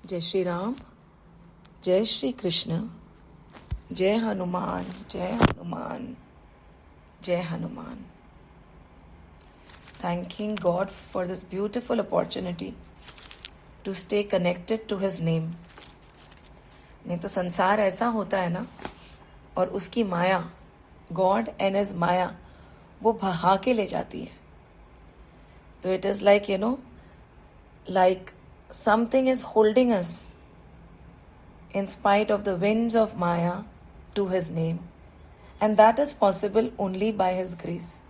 जय श्री राम, जय श्री कृष्ण, जय हनुमान, जय हनुमान, जय Hanuman. Thanking God for this beautiful opportunity to stay connected to His name. नहीं तो संसार ऐसा होता है ना, और उसकी माया, गॉड एंड हिज माया, वो बहा के ले जाती है. तो it is like like something is holding us in spite of the winds of Maya to His name, and that is possible only by His grace.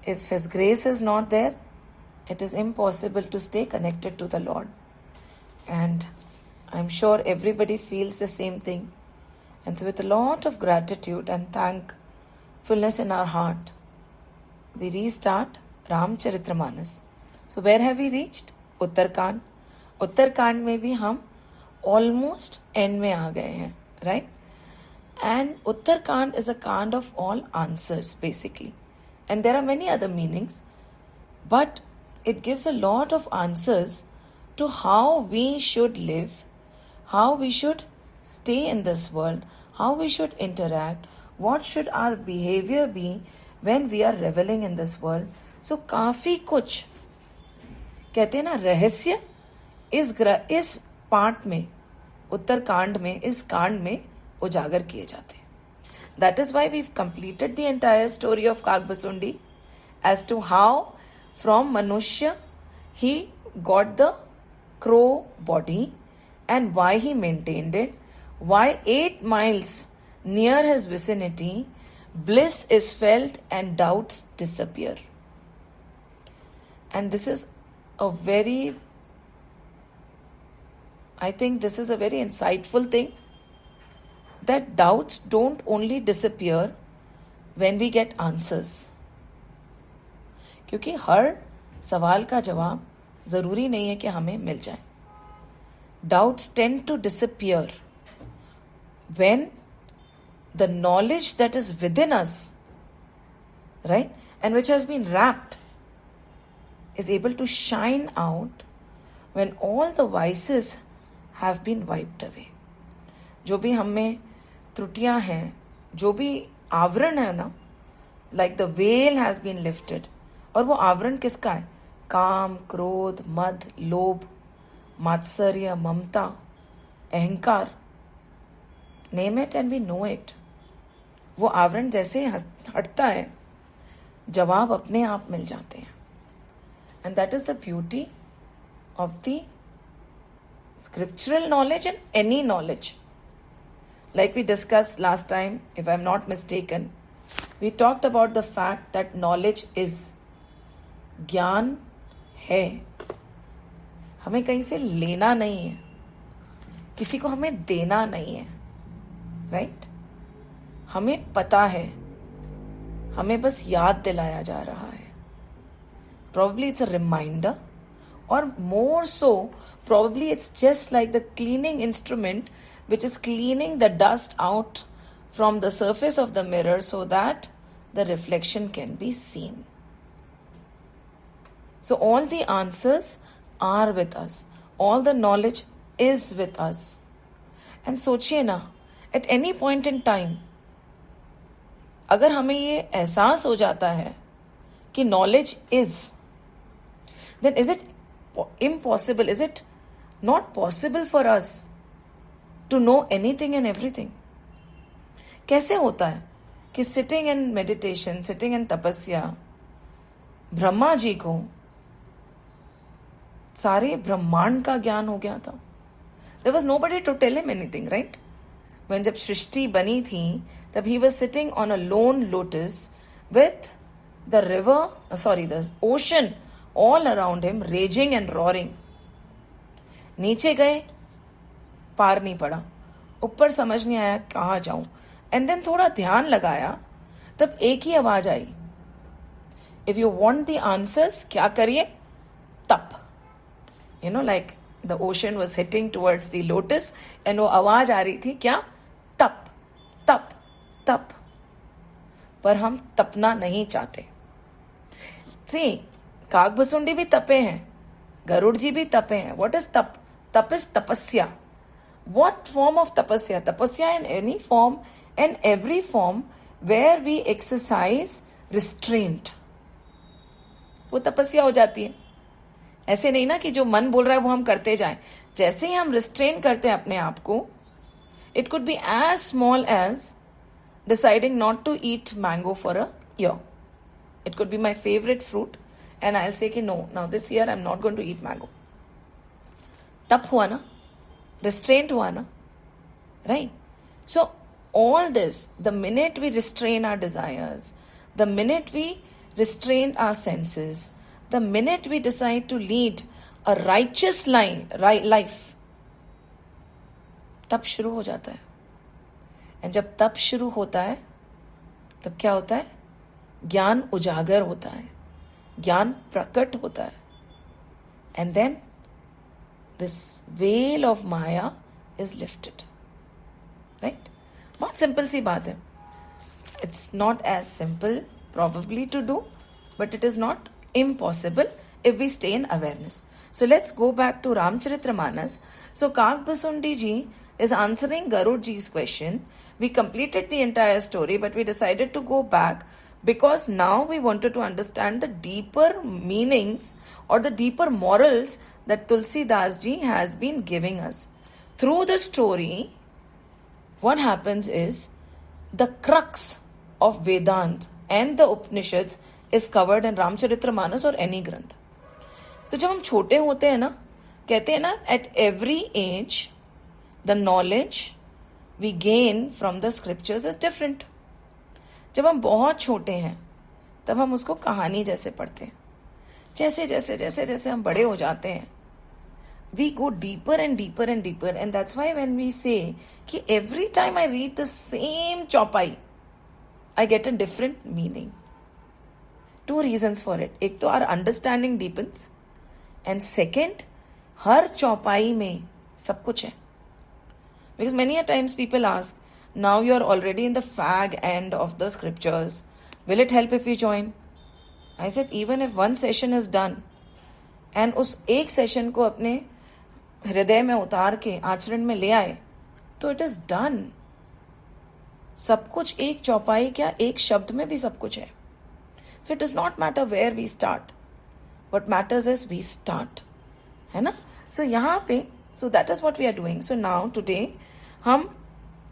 If His grace is not there, it is impossible to stay connected to the Lord. And I'm sure everybody feels the same thing. And so with a lot of gratitude and thankfulness in our heart, we restart Ramcharitramanas. So where have we reached? Uttarkand. Uttarkand में भी हम almost end में आ गए हैं, right? And Uttarkand is a कांड of all answers basically, and there are many other meanings, but it gives a lot of answers to how we should live, how we should stay in this world, how we should interact, what should our behaviour be when we are revelling in this world. So काफी कुछ कहते हैं ना, रहस्य इस part में, उत्तरकांड में, इस कांड में उजागर किए जाते हैं. That is why we completed the entire story of Kakbhushundi as to how from मनुष्य he got the crow body and why he maintained it, why 8 miles near his vicinity bliss is felt and doubts disappear. And this is I think this is a very insightful thing, that doubts don't only disappear when we get answers. क्योंकि हर सवाल का जवाब जरूरी नहीं है कि हमें मिल जाए. Doubts tend to disappear when the knowledge that is within us, right, and which has been wrapped, is able to shine out when all the vices have been wiped away. जो भी हम में त्रुटियां हैं, जो भी आवरण है ना, like the veil has been lifted. और वो आवरण किसका है? काम, क्रोध, मद, लोभ, मात्सर्य, ममता, अहंकार, name it and we know it. वो आवरण जैसे हटता है, जवाब अपने आप मिल जाते हैं. And that is the beauty of the scriptural knowledge and any knowledge. Like we discussed last time, if I'm not mistaken, we talked about the fact that knowledge is, ज्ञान है, हमें कहीं से लेना नहीं है, किसी को हमें देना नहीं है, राइट? हमें पता है, हमें बस याद दिलाया जा रहा है. Probably it's a reminder, or more so, probably it's just like the cleaning instrument which is cleaning the dust out from the surface of the mirror so that the reflection can be seen. So all the answers are with us. All the knowledge is with us. And सोचिए ना, at any point in time, अगर हमें ये एहसास हो जाता है कि knowledge is, then is it impossible, is it not possible for us to know anything and everything? कैसे होता है कि sitting in meditation, sitting in तपस्या, ब्रह्मा जी को सारे ब्रह्मांड का ज्ञान हो गया था. There was nobody to tell him anything, right? When जब सृष्टि बनी थी, तब he was sitting on a lone lotus with the ocean all around him, raging and roaring. नीचे गए, पार नहीं पड़ा, ऊपर समझ नहीं आया कहाँ जाऊं, एंड देन थोड़ा ध्यान लगाया, तब एक ही आवाज आई, if you want the answers, क्या करिए? तप. like the ocean was hitting towards the lotus, and वो आवाज आ रही थी, क्या? तप, तप, तप. पर हम तपना नहीं चाहते. See, काकभसुंडी भी तपे हैं, गरुड़ जी भी तपे हैं. व्हाट इज तप? Tap is tapasya. What form of tapasya? Tapasya in any form and every form where we exercise restraint. वो तपस्या हो जाती है. ऐसे नहीं ना कि जो मन बोल रहा है वो हम करते जाएं. जैसे ही हम रिस्ट्रेन करते हैं अपने आप को, it could be as small as deciding not to eat mango for a year. It could be my favorite fruit and I'll say कि no, now this year I'm not going to eat mango. तप हुआ ना, restraint हुआ ना, right? So all this, the minute we restrain our desires, the minute we restrain our senses, the minute we decide to lead a righteous life, तप शुरू हो जाता है. एंड जब तप शुरू होता है तब क्या होता है? ज्ञान उजागर होता है, ज्ञान प्रकट होता है. And then this veil of maya is lifted. Right? बहुत सिंपल सी बात है. It's not as simple probably to do, but it is not impossible if we stay in awareness. So let's go back to Ramcharitamanas. So Kakbhasundi ji is answering Garud ji's question. We completed the entire story, but we decided to go back because now we wanted to understand the deeper meanings or the deeper morals that Tulsi Das ji has been giving us. Through the story, what happens is the crux of Vedanta and the Upanishads is covered in Ramcharitamanas or any ग्रंथ. तो जब हम छोटे होते हैं ना, कहते हैं ना, at every age the knowledge we gain from the scriptures is different. जब हम बहुत छोटे हैं तब हम उसको कहानी जैसे पढ़ते हैं. जैसे जैसे जैसे जैसे हम बड़े हो जाते हैं, we go deeper and deeper and deeper, and that's why when we say कि every time I read the same चौपाई I get a different meaning. Two reasons for it. एक तो our understanding deepens, and second, हर चौपाई में सब कुछ है. Because many a times people ask, now you are already in the fag end of the scriptures. Will it help if we join? I said, even if one session is done, and उस एक session को अपने हृदय में उतार के आचरण में ले आए, तो it is done. सब कुछ एक चौपाई, क्या एक शब्द में भी सब कुछ है. So it does not matter where we start, what matters is we start, है ना. सो यहाँ पे, so that is what we are doing. So now today हम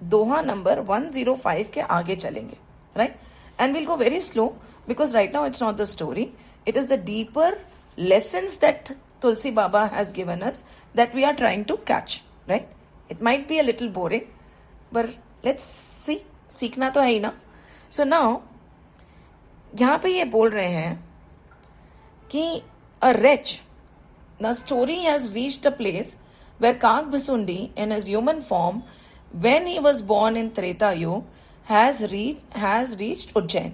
दोहा नंबर 105 के आगे चलेंगे, right. And will go very slow because right now it's not the story, it is the deeper lessons that Tulsi Baba has given us that we are trying to catch, right. It might be a little boring, but let's see. सीखना तो है ही ना. So now यहां पे ये बोल रहे हैं कि अ wretch, the story has reached a place where Kakbhasundi in his human form, when he was born in Treta Yuga, has reached Ujjain.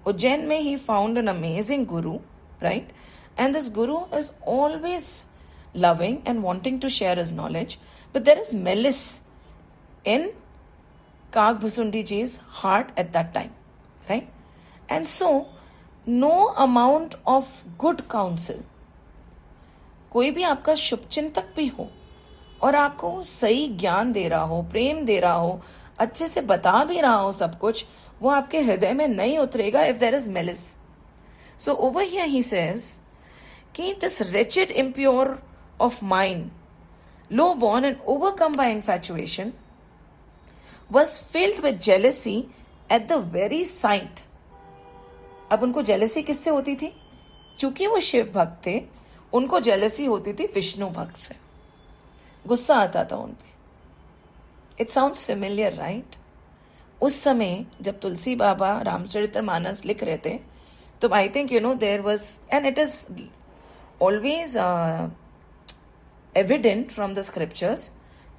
Ujjain mein he found an amazing guru, right? And this guru is always loving and wanting to share his knowledge, but there is malice in Kakbhasundi ji's heart at that time, right? And so, no amount of good counsel, कोई भी आपका शुभचिंतक भी हो और आपको सही ज्ञान दे रहा हो, प्रेम दे रहा हो, अच्छे से बता भी रहा हो सब कुछ, वो आपके हृदय में नहीं उतरेगा if there is malice. So over here he says कि this wretched impure of mind, low born and overcome by infatuation, was filled with jealousy at the very sight. अब उनको जेलसी किससे होती थी? चूंकि वो शिव भक्त थे, उनको जेलसी होती थी विष्णु भक्त से. गुस्सा आता था उन पे. It sounds familiar, right? उस समय जब तुलसी बाबा रामचरितमानस लिख रहे थे, तो I think you know there was, and it is always evident from the scriptures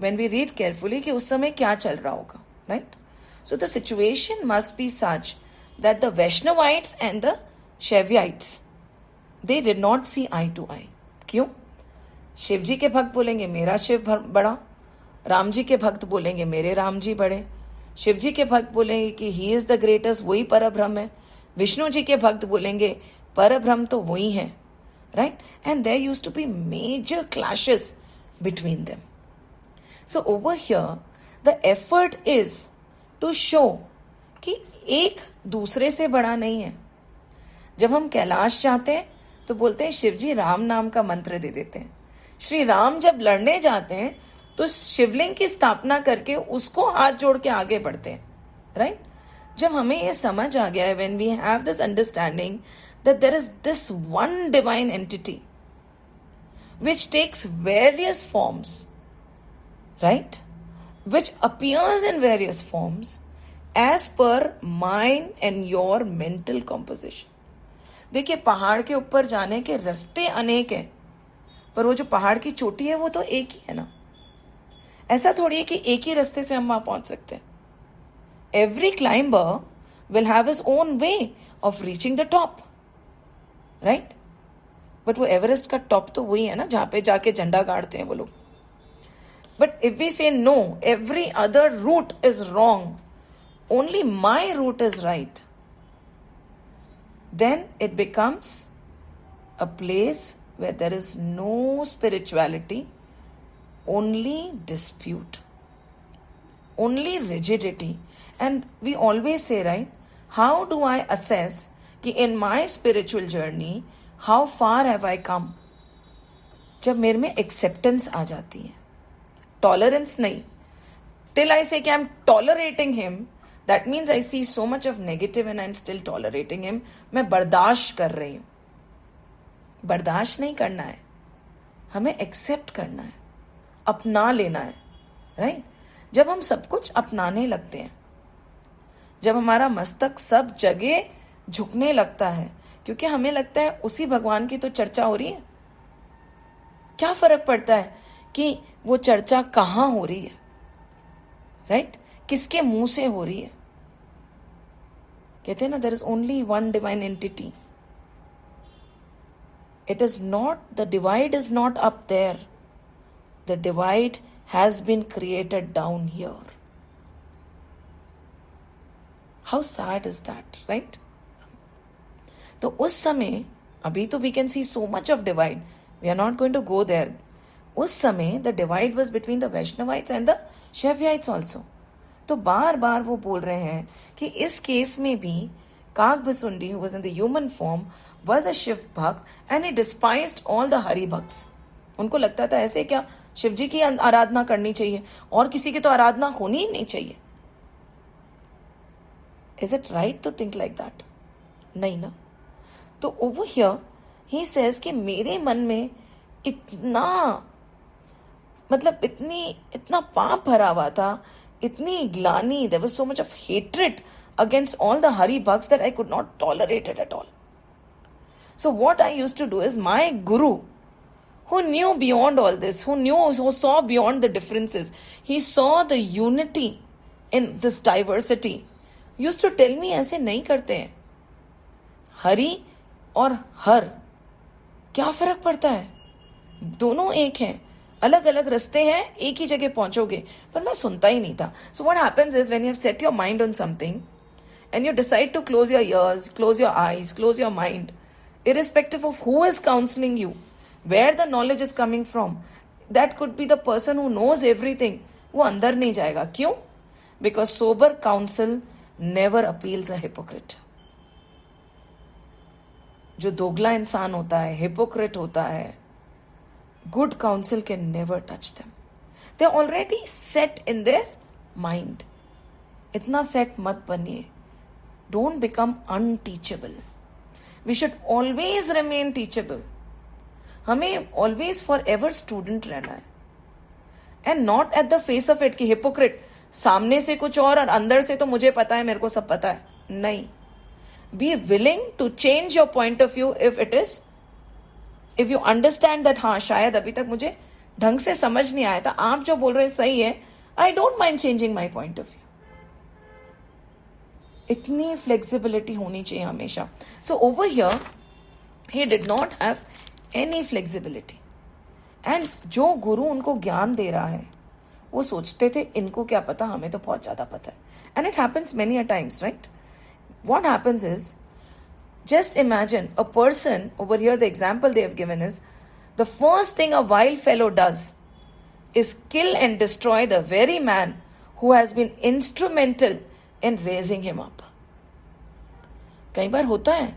when we read carefully कि उस समय क्या चल रहा होगा, right? So the situation must be such that the Vaishnavites and the Shaivites, they did not see eye to eye. क्यों? शिव जी के भक्त बोलेंगे मेरा शिव बड़ा, राम जी के भक्त बोलेंगे मेरे राम जी बड़े, शिव जी के भक्त बोलेंगे कि ही इज द ग्रेटेस्ट, वही परब्रह्म है, विष्णु जी के भक्त बोलेंगे परब्रह्म तो वही है, right. And there used to be major clashes between them. So over here, the effort is to show कि एक दूसरे से बड़ा नहीं है. जब हम कैलाश जाते हैं तो बोलते हैं शिव जी राम नाम का मंत्र दे देते हैं. श्री राम जब लड़ने जाते हैं तो शिवलिंग की स्थापना करके उसको हाथ जोड़ के आगे बढ़ते हैं. राइट? जब हमें ये समझ आ गया है, when we have this understanding that there is this one divine entity which takes various forms, right, which appears in various forms as per mine and your mental composition. देखिए, पहाड़ के ऊपर जाने के रास्ते अनेक हैं, पर वो जो पहाड़ की चोटी है वो तो एक ही है ना. ऐसा थोड़ी है कि एक ही रास्ते से हम वहां पहुंच सकते हैं. Every climber will have his own way of reaching the top, right? But वो एवरेस्ट का टॉप तो वही है ना जहां पे जाके झंडा गाड़ते हैं वो लोग. But if we say no, every other route is wrong, only my route is right, then it becomes a place where there is no spirituality, only dispute, only rigidity. And we always say, right, how do I assess कि in my spiritual journey how far have I come? जब मेरे में acceptance आ जाती है, tolerance नहीं. Till I say कि I'm tolerating him, that means I see so much of negative and I'm still tolerating him. मैं बर्दाश्त कर रही हूं. बर्दाश्त नहीं करना है, हमें accept करना है, अपना लेना है. राइट? जब हम सब कुछ अपनाने लगते हैं, जब हमारा मस्तक सब जगह झुकने लगता है, क्योंकि हमें लगता है उसी भगवान की तो चर्चा हो रही है, क्या फर्क पड़ता है कि वो चर्चा कहां हो रही है. राइट? किसके मुंह से हो रही है. कहते हैं ना, there is only one divine entity. It is not, the divide is not up there, the divide has been created down here. How sad is that, right? तो उस समय, अभी तो we can see so much of divide. We are not going to go there. उस समय the divide was between the Vaishnavites and the Shaivites also. तो बार बार वो बोल रहे हैं कि इस केस में भी Kagbhasundi, who was in the human form, was a Shiv Bhakt and he despised all the Hari Bhakts. उनको लगता था ऐसे क्या शिव जी की आराधना करनी चाहिए और किसी की तो आराधना होनी ही नहीं चाहिए. Is it right to think like that? नहीं ना. तो over here he says कि मेरे मन में इतना, मतलब इतना पाप भरा हुआ था, इतनी ग्लानी, there was so much of hatred against all the Hari Bhakts that I could not tolerate it at all. So what I used to do is, my guru, who knew beyond all this, who saw beyond the differences, he saw the unity in this diversity, used to tell me ऐसे नहीं करते हैं. हरि और हर क्या फर्क पड़ता है, दोनों एक हैं, अलग अलग रास्ते हैं, एक ही जगह पहुंचोगे. पर मैं सुनता ही नहीं था. So what happens is, when you have set your mind on something and you decide to close your ears, close your eyes, close your mind, irrespective of who is counseling you, where the knowledge is coming from, that could be the person who knows everything, वो अंदर नहीं जाएगा. क्यों? Because sober counsel never appeals a hypocrite. जो दोगला इंसान होता है, hypocrite होता है, good counsel can never touch them. They're already set in their mind. इतना set मत बनिए. Don't become unteachable. We should always remain teachable. हमें always forever student रहना है. And not at the face of it कि hypocrite, सामने से कुछ और अंदर से तो मुझे पता है, मेरे को सब पता है. नहीं. Be willing to change your point of view if you understand that हाँ शायद अभी तक मुझे ढंग से समझ नहीं आया था, आप जो बोल रहे हैं सही है, I don't mind changing my point of view. इतनी flexibility होनी चाहिए हमेशा. So over here, he did not have any flexibility. And जो गुरु उनको ज्ञान दे रहा है, वो सोचते थे इनको क्या पता, हमें तो बहुत ज्यादा पता है. And it happens many a times, right? What happens is, just imagine a person, over here the example they have given is, the first thing a wild fellow does is kill and destroy the very man who has been instrumental in raising him up. कई बार होता है,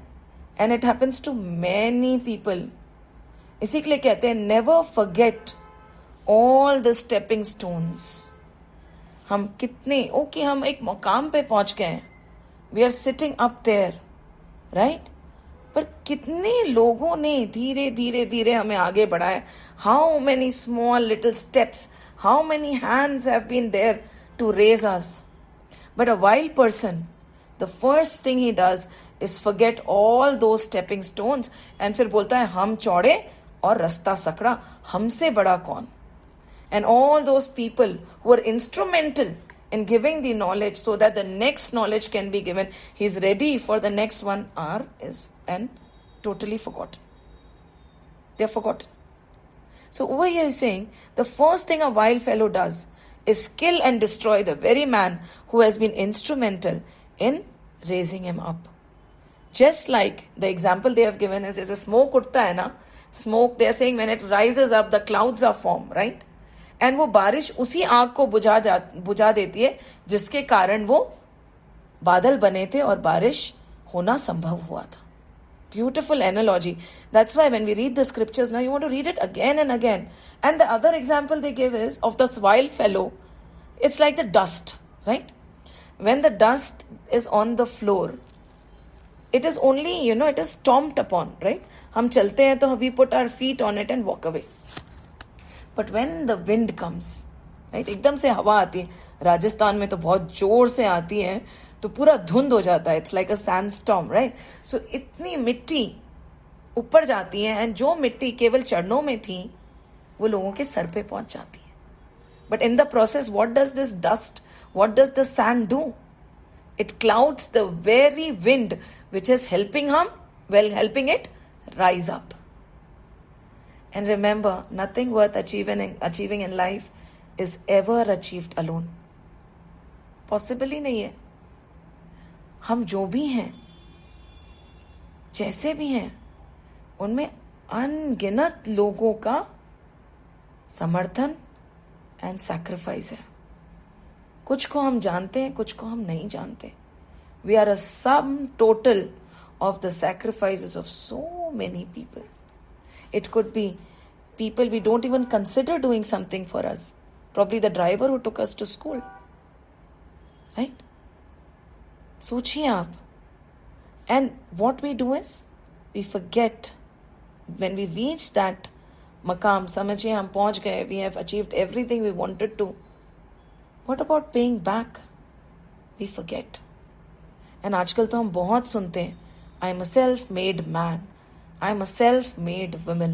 and it happens to many people. इसी के लिए कहते हैं never forget all the stepping stones. हम कितने ओके हम एक मुकाम पे पहुंच गए हैं, we are sitting up there, right, पर कितने लोगों ने धीरे धीरे धीरे हमें आगे बढ़ाया. How many small little steps, how many hands have been there to raise us. But a wild person, the first thing he does is forget all those stepping stones and फिर बोलता है हम चौड़े और रास्ता सकड़ा, हमसे बड़ा कौन. And all those people who are instrumental in giving the knowledge so that the next knowledge can be given, he's ready for the next one, and totally forgotten. They're forgotten. So over here he's saying, the first thing a wild fellow does is kill and destroy the very man who has been instrumental in raising him up. Just like the example they have given is a smoke उठता है ना, smoke, they are saying when it rises up, the clouds are formed, right? And वो बारिश उसी आग को बुझा देती है जिसके कारण वो बादल बने थे और बारिश होना संभव हुआ था. Beautiful analogy. That's why when we read the scriptures now you want to read it again and again. And the other example they give is of the wild fellow. It's like the dust, right? When the dust is on the floor, it is only it is stomped upon, right? हम चलते हैं तो we put our feet on it and walk away. But when the wind comes, right, एकदम से हवा आती है, राजस्थान में तो बहुत जोर से आती है तो पूरा धुंध हो जाता है. It's like a sandstorm, right? So इतनी मिट्टी ऊपर जाती है एंड जो मिट्टी केवल चरणों में थी वो लोगों के सर पे पहुंच जाती है. But in the process what does this dust, what does the sand do? It clouds the very wind which is helping it rise up. And remember, nothing worth achieving in life is ever achieved alone. Possible ही नहीं है. हम जो भी हैं, जैसे भी हैं, उनमें अनगिनत लोगों का समर्थन एंड सैक्रिफाइस है. कुछ को हम जानते हैं, कुछ को हम नहीं जानते. We are a sum total of the sacrifices of so many people. It could be people we don't even consider doing something for us. Probably the driver who took us to school. Right? सोचिए आप. And what we do is, we forget. When we reach that maqam, समझिए हम पहुंच गए, we have achieved everything we wanted to. What about paying back? We forget. And आजकल तो हम बहुत सुनते हैं, I am a self-made man. I'm a self-made woman.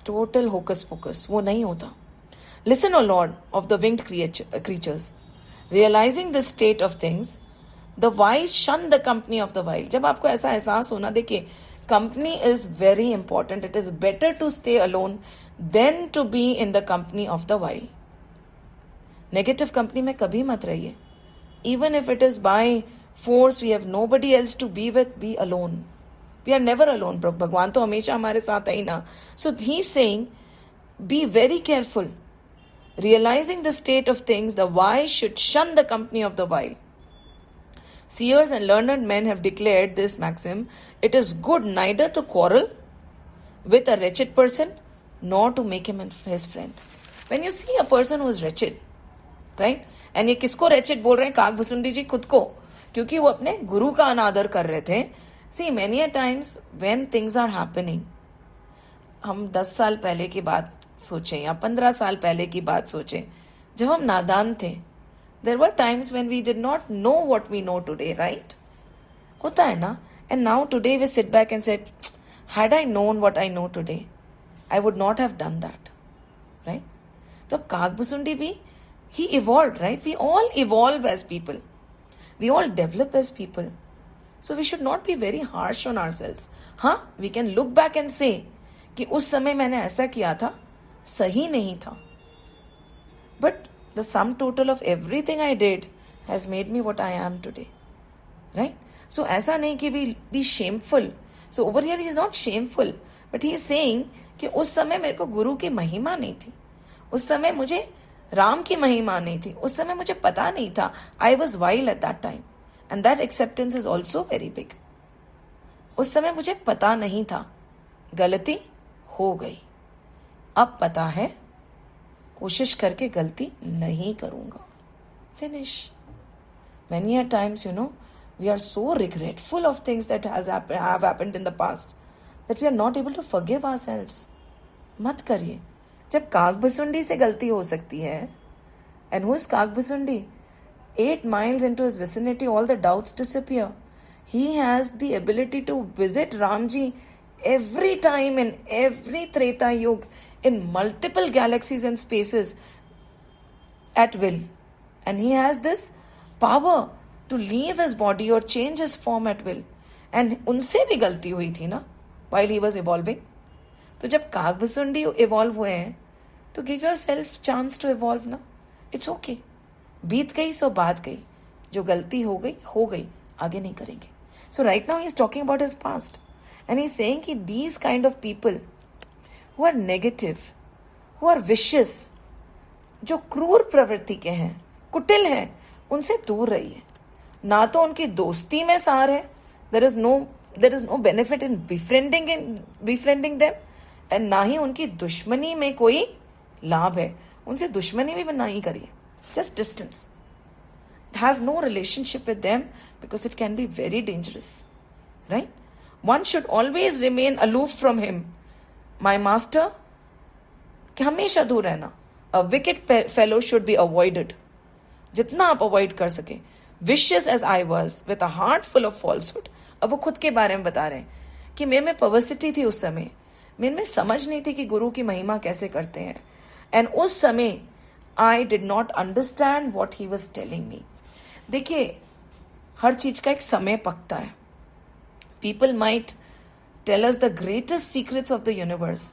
Total hocus pocus. वो नहीं होता. Listen, O Lord of the winged creatures. Realizing this state of things, the wise shun the company of the wild. जब आपको ऐसा एहसास होना, देखिए, company is very important. It is better to stay alone than to be in the company of the wild. Negative company में कभी मत रहिए. Even if it is by force, we have nobody else to be with, be alone. We are never alone. भगवान तो हमेशा हमारे साथ है ही ना. So he's saying, be very careful. Realizing the state of things, the wise should shun the company of the wild. Seers and learned men have declared this maxim: it is good neither to quarrel with a wretched person, nor to make him his friend. When you see a person who is wretched, right? And ये किसको wretched बोल रहे हैं? काकभुसुंडी जी खुद को, क्योंकि वो अपने गुरु का अनादर कर रहे थे. See, many a times when things are happening, हम 10 साल पहले की बात सोचें या 15 साल पहले की बात सोचें, जब हम नादान थे, there were times when we did not know what we know today, right? होता है ना? And now today we sit back and said, had I known what I know today, I would not have done that, right? तो काकभुसुंडी भी, he evolved, right? We all evolve as people. We all develop as people. So we should not be very harsh on ourselves. हाँ, we can look back and say कि उस समय मैंने ऐसा किया था, सही नहीं था. But the sum total of everything I did has made me what I am today. Right? So ऐसा नहीं कि be shameful. So over here he is not shameful, but he is saying कि उस समय मेरे को गुरु की महिमा नहीं थी, उस समय मुझे राम की महिमा नहीं थी, उस समय मुझे पता नहीं था. I was wild eight that time and that acceptance is also very big. उस समय मुझे पता नहीं था, गलती हो गई, अब पता है, कोशिश करके गलती नहीं करूंगा. Finish. Many a times, we are so regretful of things that have happened in the past that we are not able to forgive ourselves. मत करिए. जब काकभुसुंडी से गलती हो सकती है, and who is Kakbhushundi? 8 miles into his vicinity, all the doubts disappear. He has the ability to visit Ramji every time in every Treta Yuga in multiple galaxies and spaces at will. And he has this power to leave his body or change his form at will. And उनसे भी गलती हुई थी ना, while he was evolving. तो जब Kakbhushundi evolve हुए हैं, तो give yourself chance to evolve ना. It's okay. बीत गई सो बात गई, जो गलती हो गई, आगे नहीं करेंगे. So right now he is talking about his past and he is saying कि these kind of people who are negative, who are vicious, जो क्रूर प्रवृत्ति के हैं, कुटिल हैं, उनसे दूर रहिए. ना तो उनकी दोस्ती में सार है, there is no benefit in befriending them, and ना ही उनकी दुश्मनी में कोई लाभ है. उनसे दुश्मनी भी नहीं करिए. Just distance. Have no relationship with them because it can be very dangerous. Right? One should always remain aloof from him. My master, कि हमेशा दूर रहना. A wicked fellow should be avoided. जितना आप अवॉइड कर सके. Vicious as I was, with a heart full of falsehood. अब वो खुद के बारे में बता रहे हैं कि मेरे में पर्वर्सिटी थी उस समय. मेरे में समझ नहीं थी कि गुरु की महिमा कैसे करते हैं. एंड उस समय I did not understand what he was telling me. देखिए, हर चीज का एक समय पकता है. People might tell us the greatest secrets of the universe.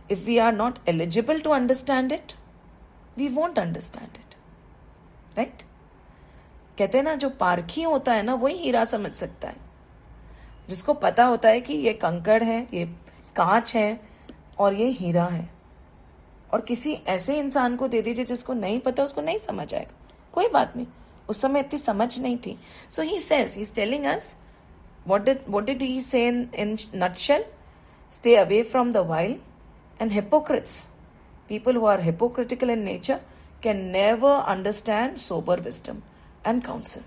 If we are not eligible to understand it, we won't understand it. Right? कहते हैं ना, जो पारखी होता है ना, वही हीरा समझ सकता है. जिसको पता होता है कि ये कंकड़ है, ये कांच है और ये हीरा है. और किसी ऐसे इंसान को दे दीजिए जिसको नहीं पता, उसको नहीं समझ आएगा. कोई बात नहीं, उस समय इतनी समझ नहीं थी. So he says, he is telling us, what did he say in nutshell? Stay away from the vile and hypocrites. People who are hypocritical in nature can never understand sober wisdom and counsel.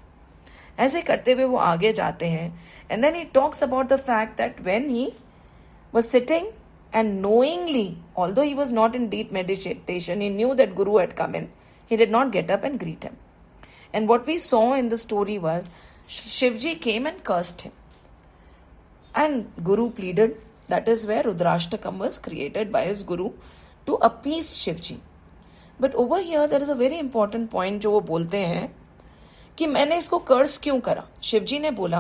ऐसे करते हुए वो आगे जाते हैं. And then he talks about the fact that when he was sitting and knowingly, although he was not in deep meditation, he knew that Guru had come in, he did not get up and greet him. And what we saw in the story was, Shivji came and cursed him. And Guru pleaded. That is where Rudrashtakam was created by his Guru to appease Shivji. But over here there is a very important point जो वो बोलते हैं कि मैंने इसको कर्स क्यों करा. शिवजी ने बोला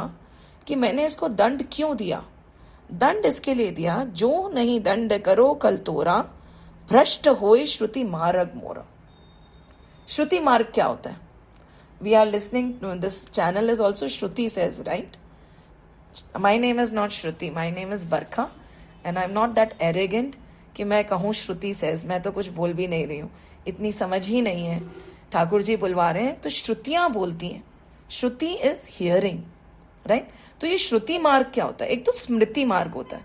कि मैंने इसको दंड क्यों दिया. दंड इसके लिए दिया, जो नहीं दंड करो कल तोरा, भ्रष्ट होए श्रुति मार्ग मोरा. श्रुति मार्ग क्या होता है? We are listening to this channel is also Shruti says, right? My name is not Shruti, my name is Barkha, and I'm not that arrogant कि मैं कहूँ श्रुति says. मैं तो कुछ बोल भी नहीं रही हूँ, इतनी समझ ही नहीं है. ठाकुर जी बुलवा रहे हैं तो श्रुतियां बोलती हैं. श्रुति इज हियरिंग, राइट? तो ये श्रुति मार्ग क्या होता है? एक तो स्मृति मार्ग होता है,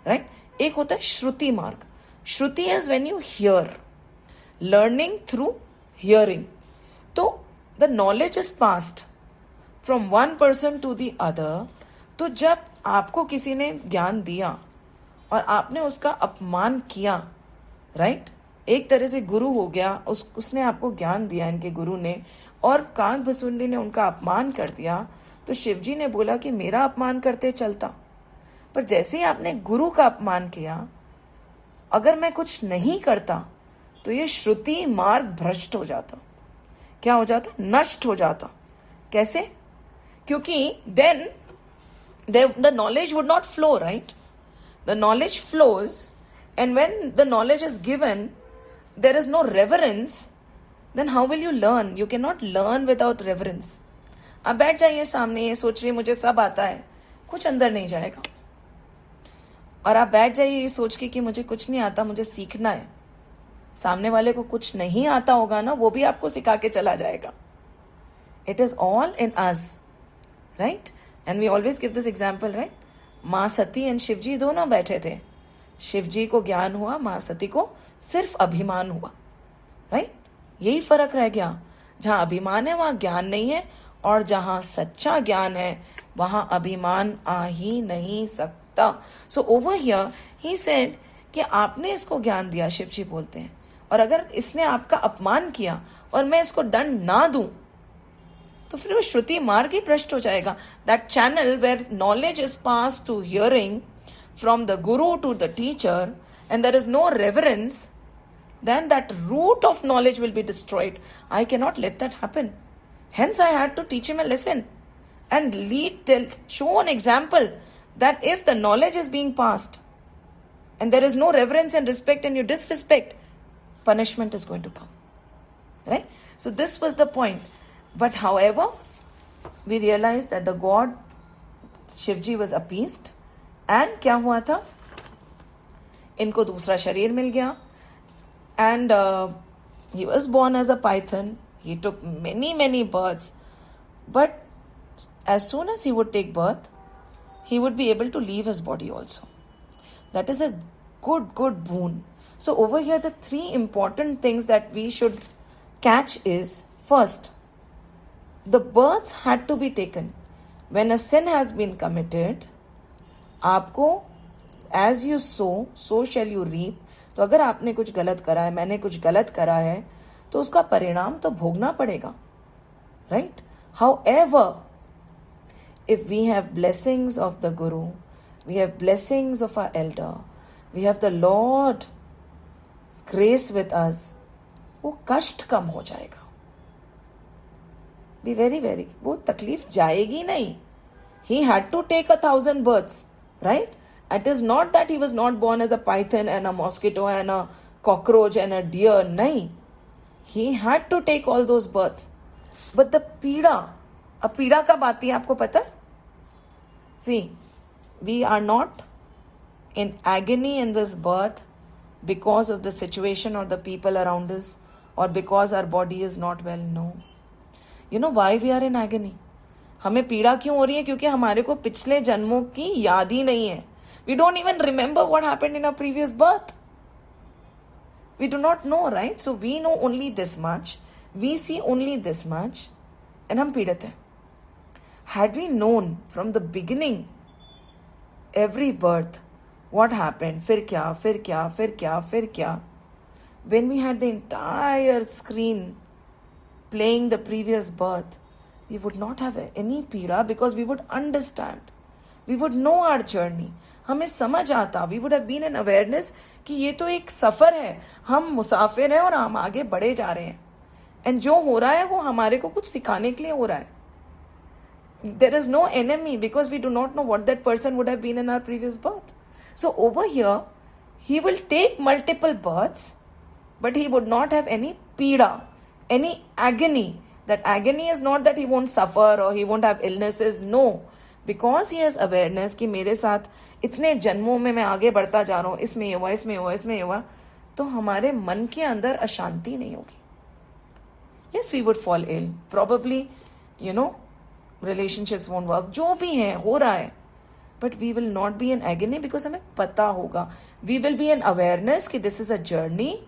राइट? एक होता है श्रुति मार्ग. श्रुति is when you hear, learning through hearing. तो the knowledge is passed from one person to the other. तो जब आपको किसी ने ज्ञान दिया और आपने उसका अपमान किया, राइट? एक तरह से गुरु हो गया, उसने आपको ज्ञान दिया, इनके गुरु ने, और काकभुसुंडी ने उनका अपमान कर दिया. तो शिवजी ने बोला कि मेरा अपमान करते चलता, पर जैसे ही आपने गुरु का अपमान किया, अगर मैं कुछ नहीं करता तो ये श्रुति मार्ग भ्रष्ट हो जाता. क्या हो जाता? नष्ट हो जाता. कैसे? क्योंकि then the knowledge would not flow, right? The knowledge flows, and when the knowledge is given, there is no reverence, then how will you learn? You cannot learn without reverence. अब बैठ जाइए सामने, ये सोच रही मुझे सब आता है, कुछ अंदर नहीं जाएगा. और आप बैठ जाइए ये सोच के कि मुझे कुछ नहीं आता, मुझे सीखना है। सामने वाले को कुछ नहीं आता होगा ना, वो भी आपको सिखा के चला जाएगा। It is all in us, right? And we always give this example, right? Maa Sati and Shiv जी दोनों बैठे थे। शिव जी को ज्ञान हुआ, माँ सती को सिर्फ अभिमान हुआ, राइट? यही फर्क रह गया। जहां अभिमान है वहां ज्ञान नहीं है, और जहां सच्चा ज्ञान है वहां अभिमान आ ही नहीं सकता। सो ओवर हियर ही सेड कि आपने इसको ज्ञान दिया, शिव जी बोलते हैं, और अगर इसने आपका अपमान किया और मैं इसको दंड ना दूं तो फिर वो श्रुति मार्ग ही भ्रष्ट हो जाएगा। That channel where knowledge is pass to hearing from the guru to the teacher and there is no reverence, then that root of knowledge will be destroyed. I cannot let that happen. Hence I had to teach him a lesson and show an example that if the knowledge is being passed and there is no reverence and respect and you disrespect, punishment is going to come. Right? So this was the point. But however, we realized that the God Shivji was appeased and क्या हुआ था? इनको दूसरा शरीर मिल गया. And he was born as a python. He took many births. But as soon as he would take birth, he would be able to leave his body also. That is a good boon. So over here, the three important things that we should catch is, first, the births had to be taken. When a sin has been committed, आपको as you sow, so shall you reap. तो अगर आपने कुछ गलत करा है, मैंने कुछ गलत करा है, तो उसका परिणाम तो भोगना पड़ेगा, right? However, if we have blessings of the Guru, we have blessings of our elder, we have the Lord's grace with us, वो कष्ट कम हो जाएगा. Be very, वो तकलीफ जाएगी नहीं. He had to take 1,000 births, right? It is not that he was not born as a python and a mosquito and a cockroach and a deer. Nahi. He had to take all those births. But the पीड़ा, अब पीड़ा कब आती है आपको पता है? See, we are not in agony in this birth because of the situation or the people around us or because our body is not well. No. You know why we are in agony? हमें पीड़ा क्यों हो रही है? क्योंकि हमारे को पिछले जन्मों की याद ही नहीं है. We don't even remember what happened in our previous birth. We do not know, right? So we know only this much. We see only this much. And हम पीड़ित हैं. Had we known from the beginning, every birth, what happened, फिर क्या, when we had the entire screen playing the previous birth, we would not have any पीड़ा because we would understand. We would know our journey. हमें समझ आता, we would have been in awareness कि ये तो एक सफर है, हम मुसाफिर हैं और हम आगे बढ़े जा रहे हैं, एंड जो हो रहा है वो हमारे को कुछ सिखाने के लिए हो रहा है. There is no enemy because we do not know what that person would have been in our previous birth. So over here he will take multiple births but he would not have any पीड़ा, any agony. That agony is not that he won't suffer or he won't have illnesses. No. Because he has awareness कि मेरे साथ इतने जन्मों में मैं आगे बढ़ता जा रहा हूँ, इसमें हुआ, तो हमारे मन के अंदर अशांति नहीं होगी. Yes, we would fall ill, probably, you know, relationships won't work, जो भी है हो रहा है, but we will not be in agony because हमें पता होगा. We will be in awareness कि this is a journey,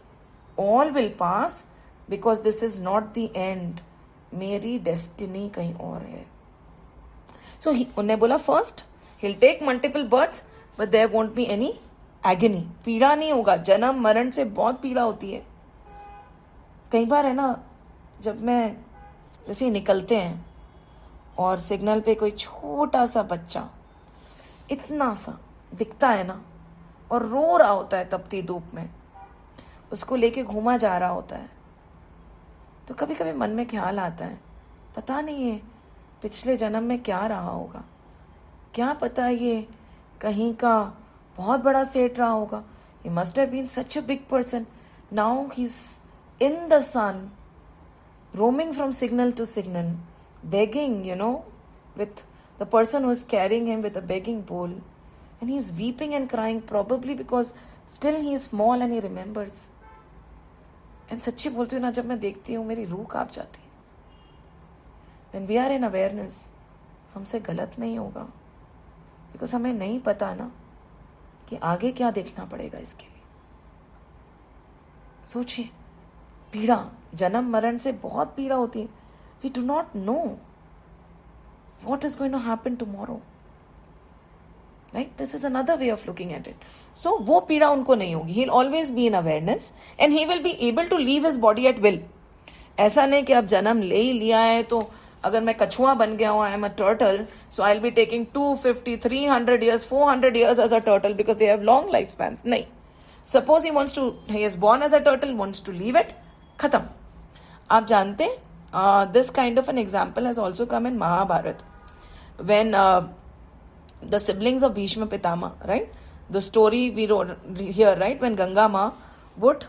all will pass, because this is not the end. मेरी डेस्टिनी कहीं और है. So उन्हें बोला first he'll take multiple births but there won't be any agony. पीड़ा नहीं होगा. जन्म मरण से बहुत पीड़ा होती है. कई बार है ना, जब मैं जैसे निकलते हैं और सिग्नल पे कोई छोटा सा बच्चा इतना सा दिखता है ना और रो रहा होता है तपती धूप में, उसको लेके घूमा जा रहा होता है, तो कभी कभी मन में ख्याल आता है, पता नहीं है पिछले जन्म में क्या रहा होगा, क्या पता ये कहीं का बहुत बड़ा सेठ रहा होगा. He must have been such a big person. Now he is in the sun, roaming from signal to signal, begging, with the person who is carrying him with a begging bowl, And he's weeping and crying, probably because still he is small and he remembers. And सच्ची बोलती हूँ ना, जब मैं देखती हूँ मेरी रूह कांप जाती है. When we are in awareness, हमसे गलत नहीं होगा, because हमें नहीं पता ना कि आगे क्या देखना पड़ेगा इसके लिए. सोचिए, पीड़ा, जन्म मरण से बहुत पीड़ा होती है. We do not know what is going to happen tomorrow. Right? This is another way of looking at it. So वो पीड़ा उनको नहीं होगी. He'll always be in awareness and he will be able to leave his body at will. ऐसा नहीं कि अब जन्म ले ही लिया है तो अगर मैं कछुआ बन गया हूँ, I am a turtle, so I'll be taking 250, 300 years, 400 years as a turtle because they have long lifespans. नहीं. Suppose he is born as a turtle, wants to leave it, खत्म. आप जानते हैं, this kind of an example has also come in Mahabharata. When the siblings of Bhishma Pitama, right? The story we wrote here, right? When Ganga Ma would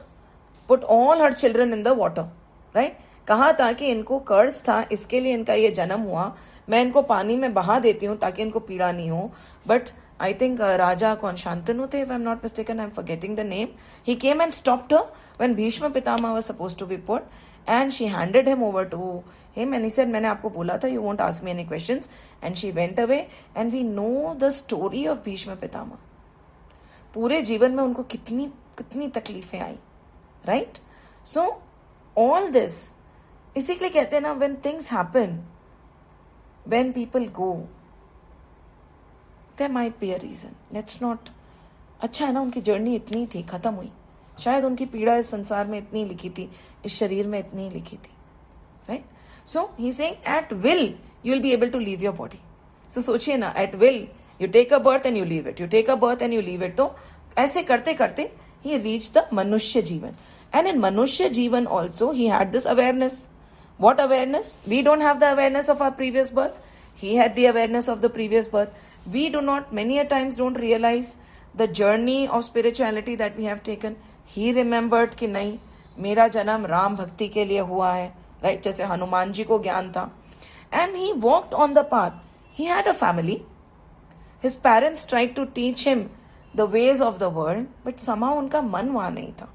put all her children in the water, right? कहा था कि इनको कर्ज था, इसके लिए इनका ये जन्म हुआ, मैं इनको पानी में बहा देती हूँ ताकि इनको पीड़ा नहीं हो. बट I think Raja कौन शांतनु थे, if I'm not mistaken, I'm forgetting the name. He came and stopped her when Bhishma Pitama was supposed to be put, and she handed him over to him and he said, मैंने आपको बोला था, you won't ask me any questions. And she went away, and we know the story of Bhishma Pitama. पूरे जीवन में उनको कितनी कितनी तकलीफें आई, right? So all this, इसी के लिए कहते हैं ना, when things happen, when people go, there might be a reason. Let's not. अच्छा है ना, उनकी जर्नी इतनी थी, खत्म हुई. शायद उनकी पीड़ा इस संसार में इतनी लिखी थी, इस शरीर में इतनी लिखी थी, right? So he's saying at will you will be able to leave your body. So सोचिए ना, at will you take a birth and you leave it, you take a birth and you leave it. तो ऐसे करते करते he reached the मनुष्य जीवन. And in मनुष्य जीवन also he had this awareness. What awareness? We don't have the awareness of our previous births. He had the awareness of the previous birth. We do not, many a times don't realize the journey of spirituality that we have taken. He remembered कि नहीं, मेरा जन्म राम भक्ति के लिए हुआ है, right? जैसे हनुमान जी को ज्ञान था. And he walked on the path. He had a family. His parents tried to teach him the ways of the world, but somehow उनका मन वहाँ नहीं था.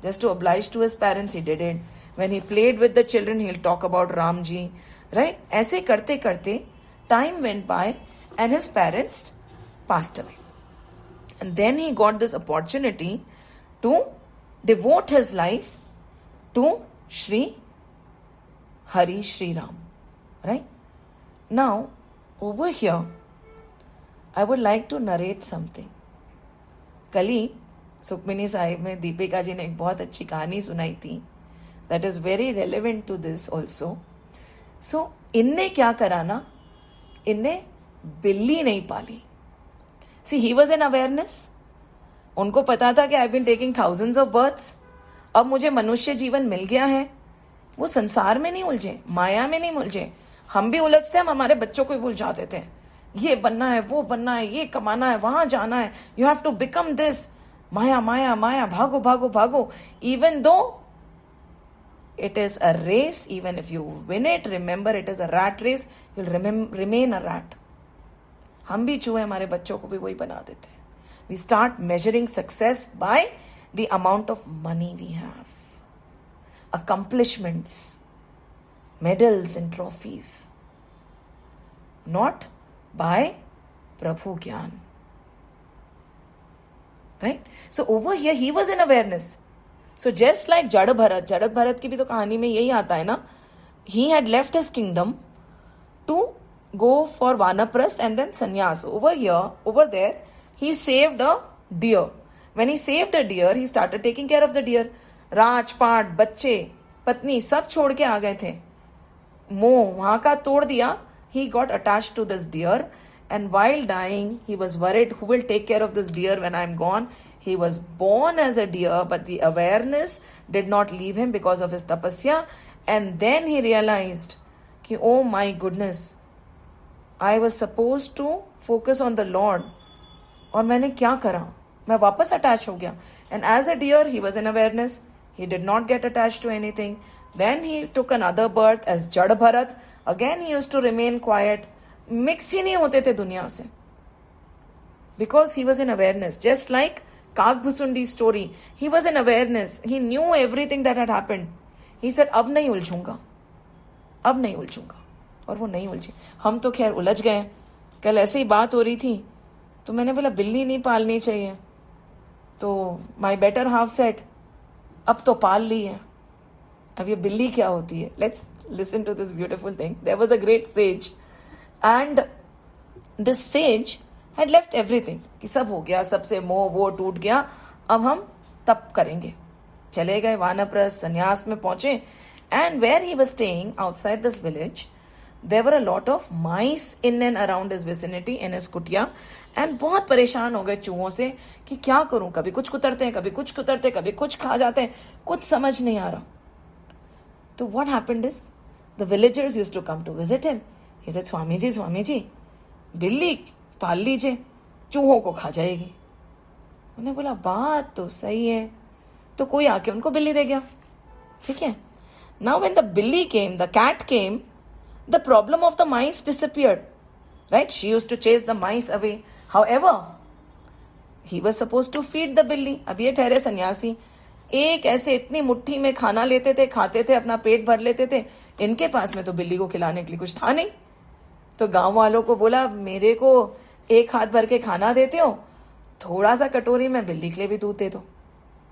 Just to oblige to his parents, he did it. When he played with the children, he'll talk about Ram ji, right? ऐसे करते करते time went by and his parents passed away. And then he got this opportunity to devote his life to Shri Hari Shri Ram, right? Now, over here, I would like to narrate something. कल ही सुखमिनी साहिब में दीपिका जी ने एक बहुत अच्छी कहानी सुनाई थी. That is very relevant to this also. So, इनने क्या करा ना, इनने बिल्ली नहीं पाली. See, he was in awareness. उनको पता था कि I've been taking thousands of births. अब मुझे मनुष्य जीवन मिल गया है. वो संसार में नहीं उलझे, माया में नहीं उलझे. हम भी उलझते हैं, हम हमारे बच्चों को भी उलझा देते हैं. ये बनना है, वो बनना है, ये कमाना है, वहां जाना है. You have to become this. माया माया माया, भागो भागो भागो. Even though it is a race, even if you win it, remember it is a rat race, you'll remain a rat. हम भी चूहे हमारे बच्चों को भी वही बना देते हैं. We start measuring success by the amount of money we have, accomplishments, medals and trophies, not by Prabhu Gyan. Right? So over here he was in awareness. So just like Jad Bharat की भी तो कहानी में यही आता है ना. He had left his kingdom to go for Vanaprasth and then sannyas. Over there, he saved a deer. When he saved a deer, he started taking care of the deer. राजपाट, बच्चे, पत्नी सब छोड़ के आ गए थे. मोह वहां का तोड़ दिया. He got attached to this deer, and while dying, he was worried, who will take care of this deer when I'm gone? He was born as a deer, but the awareness did not leave him because of his tapasya. And then he realized, कि, oh my goodness, I was supposed to focus on the Lord. और मैंने क्या करा? मैं वापस attached हो गया. And as a deer, he was in awareness. He did not get attached to anything. Then he took another birth as Jad Bharat. Again, he used to remain quiet. Mix ही नहीं होते थे दुनिया से. because he was in awareness. Just like Kagbhusundi's story, he was in awareness. He knew everything that had happened. He said, अब नहीं उलझूंगा, अब नहीं उलझूंगा, और वो नहीं उलझे. हम तो खैर उलझ गए. कल ऐसे ही बात हो रही थी तो मैंने बोला बिल्ली नहीं पालनी चाहिए, तो माई बेटर हाफ सेड अब तो पाल ली है, अब ये बिल्ली क्या होती है. Let's listen to this beautiful thing. There was a great sage and this sage had left everything, कि सब हो गया, सबसे मोह वो टूट गया, अब हम तप करेंगे. चले गए वानप्रस्थ, संन्यास में पहुंचे. And where he was staying outside this village, there were a lot of mice in and around his vicinity, in his कुटिया. एंड बहुत परेशान हो गए चूहों से कि क्या करूं, कभी कुछ कुतरते हैं, कभी कुछ कुतरते, कभी कुछ खा जाते हैं, कुछ समझ नहीं आ रहा. तो what happened is the villagers used to come to visit him. He said, Swami ji बिल्ली पाल लीजिए, चूहों को खा जाएगी. उन्हें बोला बात तो सही है. तो कोई आके उनको बिल्ली दे गया. ठीक है. Now when the billy came, the cat came, the problem of the mice disappeared. Right? She used to chase the mice away. However, he was supposed to feed the billy. अब ये ठहरे सन्यासी, एक ऐसे इतनी मुट्ठी में खाना लेते थे, खाते थे, अपना पेट भर लेते थे. इनके पास में तो बिल्ली को खिलाने के लिए कुछ था नहीं. तो गांव वालों को बोला, मेरे को एक हाथ भर के खाना देते हो, थोड़ा सा कटोरी में बिल्ली के लिए भी दूध दे दो.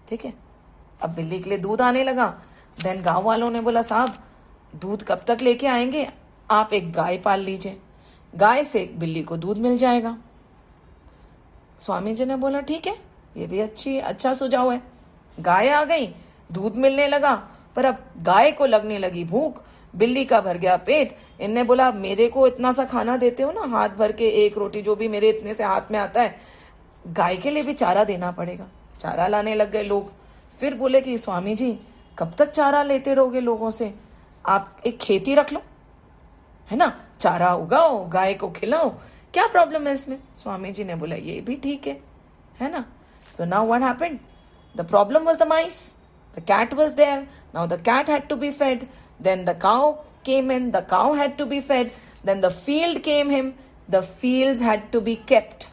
ठीक है. अब बिल्ली के लिए दूध आने लगा. देन गांव वालों ने बोला, साहब दूध कब तक लेके आएंगे, आप एक गाय पाल लीजिए, गाय से बिल्ली को दूध मिल जाएगा. स्वामी जी ने बोला ठीक है, ये भी अच्छा सुझाव है. गाय आ गई, दूध मिलने लगा, पर अब गाय को लगने लगी भूख, बिल्ली का भर गया पेट. इनने बोला, मेरे को इतना सा खाना देते हो ना, हाथ भर के एक रोटी जो भी मेरे इतने से हाथ में आता है, गाय के लिए भी चारा देना पड़ेगा. चारा लाने लग गए लोग. फिर बोले कि स्वामी जी कब तक चारा लेते रहोगे लोगों से, आप एक खेती रख लो, है ना, चारा उगाओ, गाय को खिलाओ, क्या प्रॉब्लम है इसमें. स्वामी जी ने बोला ये भी ठीक है ना. So now what happened, the problem was the mice, the cat was there. Now the cat had to be fed, then the cow came in, the cow had to be fed, then the field came him, the fields had to be kept.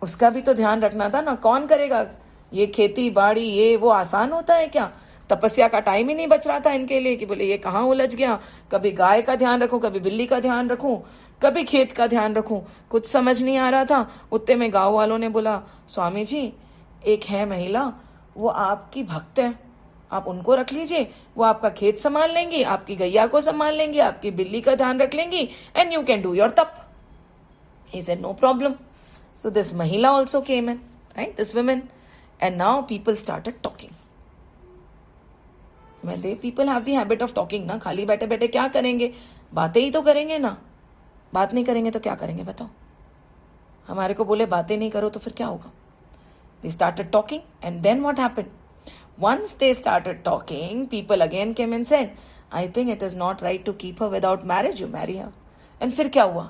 उसका भी तो ध्यान रखना था ना, कौन करेगा ये खेती बाड़ी, ये वो आसान होता है क्या. तपस्या का टाइम ही नहीं बच रहा था इनके लिए कि बोले ये कहाँ उलझ गया, कभी गाय का ध्यान रखूं, कभी बिल्ली का ध्यान रखूं, कभी खेत का ध्यान रखूं, कुछ समझ नहीं आ रहा था. उतने में गांव वालों ने बोला, स्वामी जी एक है महिला, वो आपकी भक्त है, आप उनको रख लीजिए, वो आपका खेत संभाल लेंगी, आपकी गैया को संभाल लेंगी, आपकी बिल्ली का ध्यान रख लेंगी, and you can do your तप. He said no problem. So this Mahila also came in, right? This women. And now people started talking. When people have the habit of talking ना, खाली बैठे बैठे क्या करेंगे, बातें ही तो करेंगे ना. बात नहीं करेंगे तो क्या करेंगे बताओ. हमारे को बोले बातें नहीं करो तो फिर क्या होगा. They started talking, and then what happened? Once they started talking, people again came and said, I think it is not right to keep her without marriage, you marry her. And फिर क्या हुआ?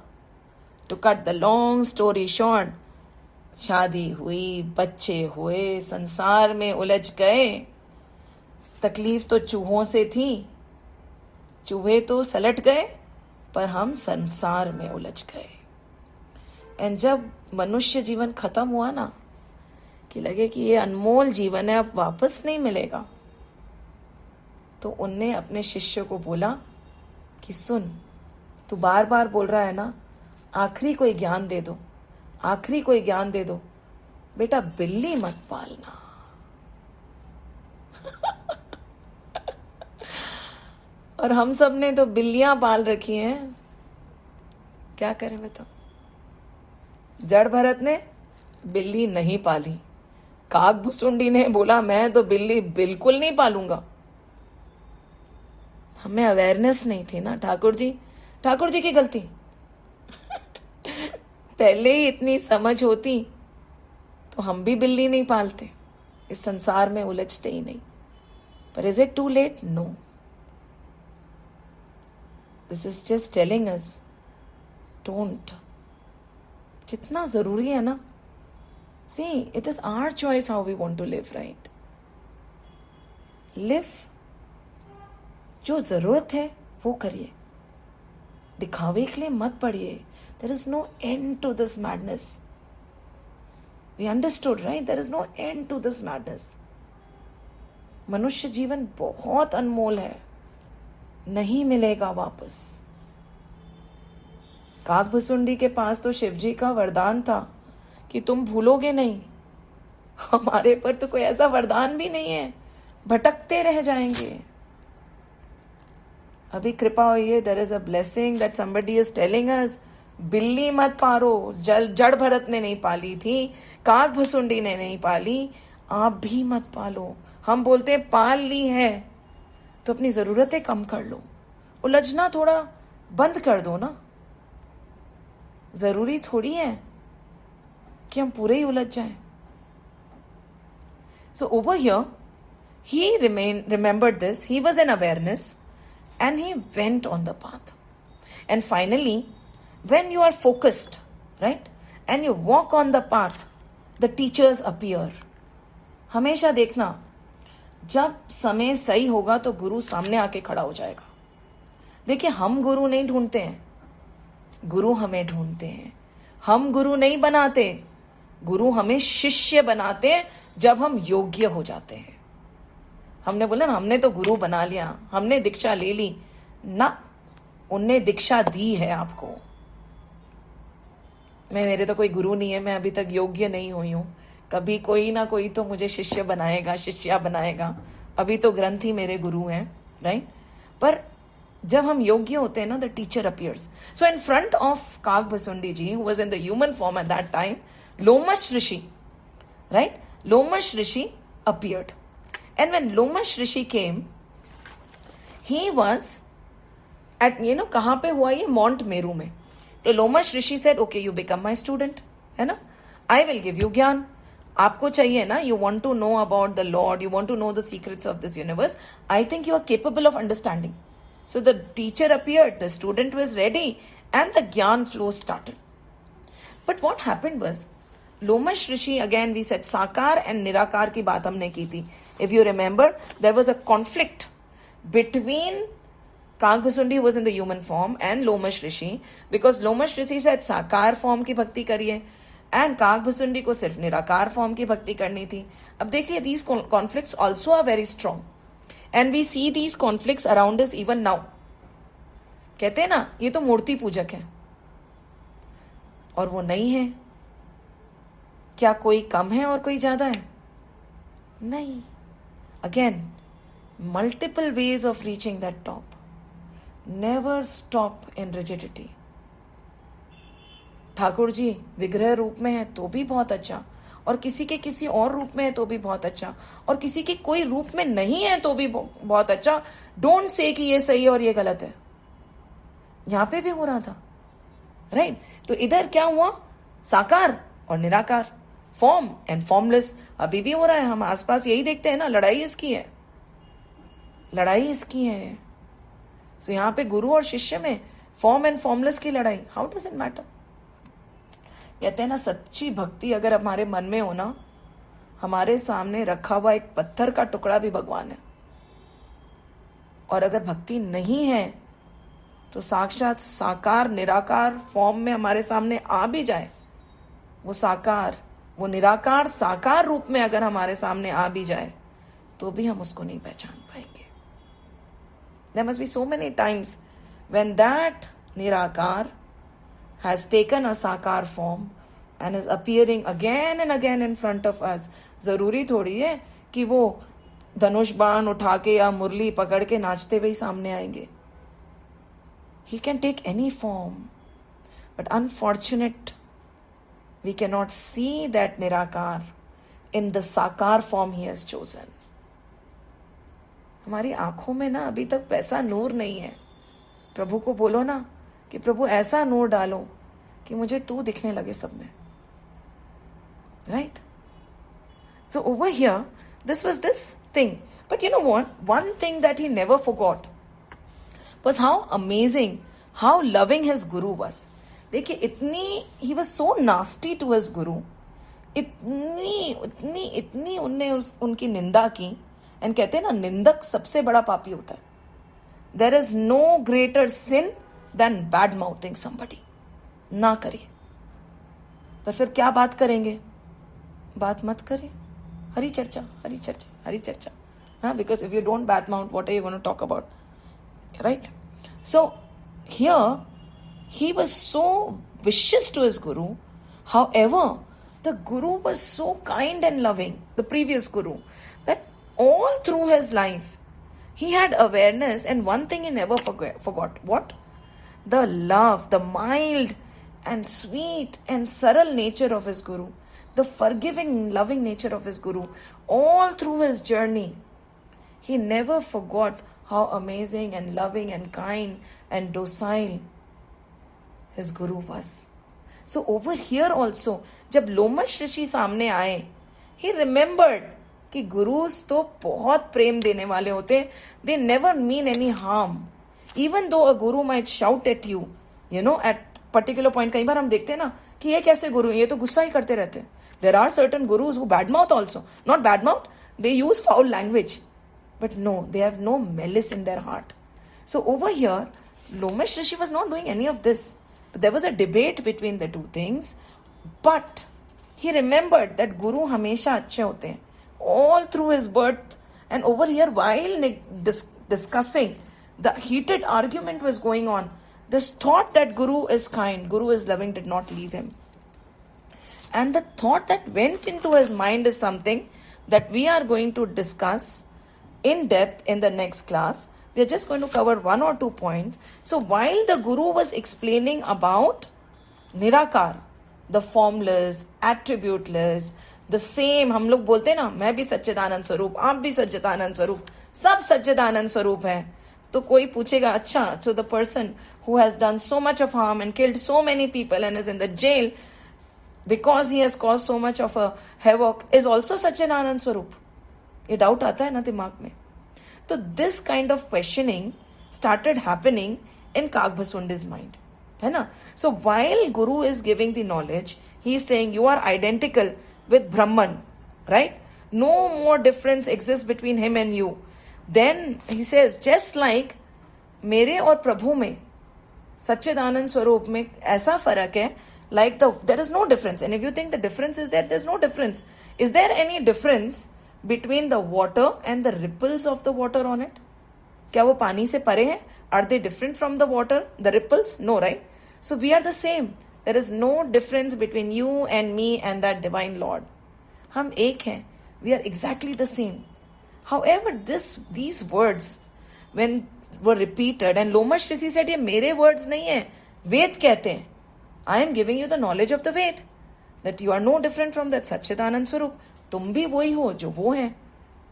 To cut the long story short, शादी हुई, बच्चे हुए, संसार में उलझ गए. तकलीफ तो चूहों से थी, चूहे तो सलट गए, पर हम संसार में उलझ गए. एंड जब मनुष्य जीवन खत्म हुआ ना, कि लगे कि ये अनमोल जीवन है, अब वापस नहीं मिलेगा, तो उनने अपने शिष्य को बोला कि सुन, तू बार बार बोल रहा है ना, आखिरी कोई ज्ञान दे दो, आखिरी कोई ज्ञान दे दो. बेटा बिल्ली मत पालना. और हम सब ने तो बिल्लियां पाल रखी हैं, क्या करें बताओ. जड़ भरत ने बिल्ली नहीं पाली, काकभुसुंडी ने बोला मैं तो बिल्ली बिल्कुल नहीं पालूंगा. हमें अवेयरनेस नहीं थी ना. ठाकुर जी की गलती. पहले ही इतनी समझ होती तो हम भी बिल्ली नहीं पालते, इस संसार में उलझते ही नहीं. पर is it too late? No. This is just telling us, don't. जितना जरूरी है ना, see, it is our choice how we want to live, right? Live. जो जरूरत है वो करिए, दिखावे के लिए मत पढ़िए. There is no end to this madness. We understood, right? There is no end to this madness. मनुष्य जीवन बहुत अनमोल है, नहीं मिलेगा वापस. काकभुसुंडी के पास तो शिव जी का वरदान था कि तुम भूलोगे नहीं. हमारे पर तो कोई ऐसा वरदान भी नहीं है, भटकते रह जाएंगे. अभी कृपा हुई है, there is a blessing that somebody is telling us, बिल्ली मत पारो. जड़ भरत ने नहीं पाली थी, काकभुसुंडी ने नहीं पाली, आप भी मत पालो. हम बोलते हैं पाल ली है तो अपनी जरूरतें कम कर लो, उलझना थोड़ा बंद कर दो ना. जरूरी थोड़ी है कि हम पूरे ही उलझ जाएं. So over here, he remembered this, he was in awareness, and he went on the path. And finally, when you are focused, right, and you walk on the path, the teachers appear. हमेशा देखना, जब समय सही होगा तो गुरु सामने आके खड़ा हो जाएगा. देखिए, हम गुरु नहीं ढूंढते हैं, गुरु हमें ढूंढते हैं. हम गुरु नहीं बनाते, गुरु हमें शिष्य बनाते हैं जब हम योग्य हो जाते हैं. हमने बोला ना, हमने तो गुरु बना लिया, हमने दीक्षा ले ली ना, उनने दीक्षा दी है आपको. मेरे तो कोई गुरु नहीं है, मैं अभी तक योग्य नहीं हुई हूं. कभी कोई ना कोई तो मुझे शिष्य बनाएगा, शिष्या बनाएगा. अभी तो ग्रंथ ही मेरे गुरु हैं, राइट. पर जब हम योग्य होते हैं ना, the teacher appears. So in front of Kakbhushundi ji, who was in the human form at that time, Lomash Rishi, right, Lomash Rishi appeared. And when Lomash Rishi came, he was at, कहाँ पे हुआ ये, मॉन्ट मेरू में. तो लोमश ऋषि said, okay, you become my student, है ना, I will give you ज्ञान. आपको चाहिए ना, you want to know about the Lord, you want to know the secrets of this universe. I think you are capable of understanding. So the teacher appeared, the student was ready, and the ज्ञान flow started. But what happened was, Lomash Rishi, again we said साकार and निराकार की बात हमने की थी. If you remember, there was a conflict between Kakbhushundi was in the human form and Lomash Rishi, because Lomash Rishi said साकार form की भक्ति करिए and काकभुसुंडी को सिर्फ निराकार फॉर्म की भक्ति करनी थी. अब देखिए, these conflicts also are very strong and we see these conflicts around us even now. कहते हैं ना, ये तो मूर्ति पूजक है और वो नहीं है. क्या कोई कम है और कोई ज्यादा है? नहीं. Again, multiple ways of reaching that top. Never stop in rigidity. Thakur ji विग्रह रूप में है तो भी बहुत अच्छा, और किसी के किसी और रूप में है तो भी बहुत अच्छा, और किसी के कोई रूप में नहीं है तो भी बहुत अच्छा. डोंट से कि ये सही है और ये गलत है. यहां पे भी हो रहा था, राइट. तो इधर क्या हुआ, साकार और निराकार, फॉर्म एंड फॉर्मलेस. अभी भी हो रहा है, हम आसपास यही देखते हैं ना, लड़ाई इसकी है, लड़ाई इसकी है. सो यहां पे गुरु और शिष्य में फॉर्म एंड फॉर्मलेस की लड़ाई. How does it matter? कहते हैं ना, सच्ची भक्ति अगर हमारे मन में हो ना, हमारे सामने रखा हुआ एक पत्थर का टुकड़ा भी भगवान है. और अगर भक्ति नहीं है तो साक्षात साकार निराकार फॉर्म में हमारे सामने आ भी जाए, वो साकार, वो निराकार साकार रूप में अगर हमारे सामने आ भी जाए, तो भी हम उसको नहीं पहचान पाएंगे. There must be so many times when that निराकार has taken a साकार form and is appearing again and again in front of us. जरूरी थोड़ी है कि वो धनुष बाण उठा के या मुरली पकड़ के नाचते हुए सामने आएंगे. He can take any form, but unfortunate, we cannot see that निराकार in the साकार form he has chosen. हमारी आंखों में ना अभी तक वैसा नूर नहीं है. प्रभु को बोलो ना कि प्रभु ऐसा नूर डालो कि मुझे तू दिखने लगे सब में, right? So over here, this was this thing. But you know what? One thing that he never forgot was how amazing, how loving his guru was. देखिए, इतनी he was so nasty to his guru, इतनी उनने उनकी निंदा की. And कहते हैं ना, निंदक सबसे बड़ा पापी होता है. There is no greater sin than bad mouthing somebody. ना करिए. पर फिर क्या बात करेंगे? बात मत करिए. हरी चर्चा, हरी चर्चा, हरी चर्चा. हाँ, because if you don't bad mouth, what are you going to talk about? Right? So here he was so vicious to his guru. However, the guru was so kind and loving, the previous guru, that all through his life he had awareness, and one thing he never forgot. What? The love, the mild and sweet and subtle nature of his guru, the forgiving, loving nature of his guru. All through his journey, he never forgot how amazing and loving and kind and docile his guru was. So over here also, जब लोमश ऋषि सामने आए, he remembered कि guru's तो बहुत प्रेम देने वाले होते हैं. They never mean any harm. Even though a guru might shout at you, at particular point, कई बार हम देखते हैं ना कि ये कैसे गुरु, ये तो गुस्सा ही करते रहते हैं. There are certain gurus who badmouth also. Not badmouth, they use foul language. But no, they have no malice in their heart. So over here, Lomesh Rishi was not doing any of this. But there was a debate between the two things. But he remembered that Guru हमेशा अच्छे होते हैं. All through his birth. And over here, while discussing, the heated argument was going on. This thought that Guru is kind, Guru is loving, did not leave him. And the thought that went into his mind is something that we are going to discuss in depth in the next class. We are just going to cover 1 or 2 points. So while the Guru was explaining about Nirakar, the formless, attributeless, the same, हम लोग बोलते हैं ना, मैं भी सच्चिदानंद स्वरूप, आप भी सच्चिदानंद स्वरूप, सब सच्चिदानंद स्वरूप है. तो कोई पूछेगा, अच्छा, so the person who has done so much of harm and killed so many people and is in the jail because he has caused so much of a havoc is also सच्चिदानंद स्वरूप. ये doubt आता है ना दिमाग में. So this kind of questioning started happening in Kagbhasundi's mind. है ना? So while Guru is giving the knowledge, he is saying you are identical with Brahman, right? No more difference exists between him and you. Then he says, just like मेरे और प्रभु में सच्चिदानंद स्वरूप में ऐसा फर्क है, like there is no difference. And if you think the difference is there, there's no difference. Is there any difference between the water and the ripples of the water on it? क्या वो पानी से परे हैं? Are they different from the water, the ripples? No, right? So we are the same. There is no difference between you and me and that divine Lord. हम एक हैं. We are exactly the same. However, these words, when were repeated, and Lomash Rishi said, ये मेरे words नहीं हैं, वेद कहते हैं. I am giving you the knowledge of the Ved, that you are no different from that Satchidanand Swarup. तुम भी वही हो जो वो हैं.